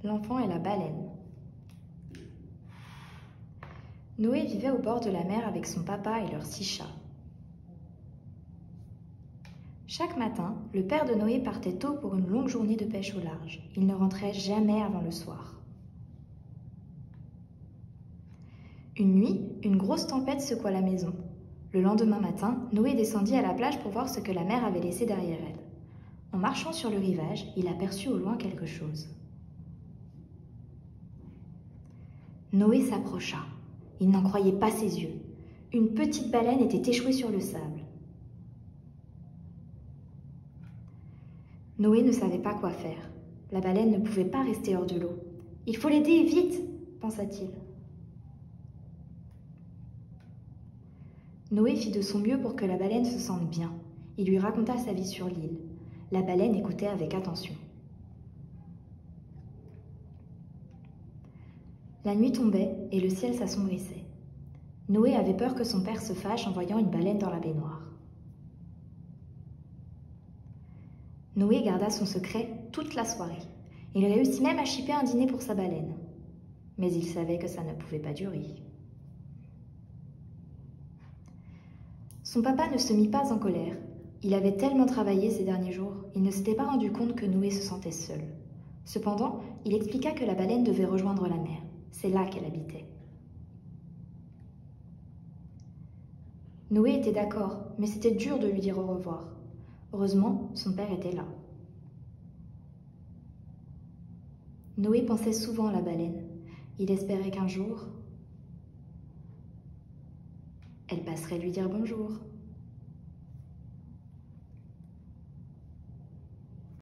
L'enfant et la baleine. Noé vivait au bord de la mer avec son papa et leurs 6 chats. Chaque matin, le père de Noé partait tôt pour une longue journée de pêche au large. Il ne rentrait jamais avant le soir. Une nuit, une grosse tempête secoua la maison. Le lendemain matin, Noé descendit à la plage pour voir ce que la mer avait laissé derrière elle. En marchant sur le rivage, il aperçut au loin quelque chose. Noé s'approcha. Il n'en croyait pas ses yeux. Une petite baleine était échouée sur le sable. Noé ne savait pas quoi faire. La baleine ne pouvait pas rester hors de l'eau. « Il faut l'aider, vite !» pensa-t-il. Noé fit de son mieux pour que la baleine se sente bien. Il lui raconta sa vie sur l'île. La baleine écoutait avec attention. La nuit tombait et le ciel s'assombrissait. Noé avait peur que son père se fâche en voyant une baleine dans la baignoire. Noé garda son secret toute la soirée. Il réussit même à chipper un dîner pour sa baleine. Mais il savait que ça ne pouvait pas durer. Son papa ne se mit pas en colère. Il avait tellement travaillé ces derniers jours, il ne s'était pas rendu compte que Noé se sentait seul. Cependant, il expliqua que la baleine devait rejoindre la mer. C'est là qu'elle habitait. Noé était d'accord, mais c'était dur de lui dire au revoir. Heureusement, son père était là. Noé pensait souvent à la baleine. Il espérait qu'un jour, elle passerait lui dire bonjour.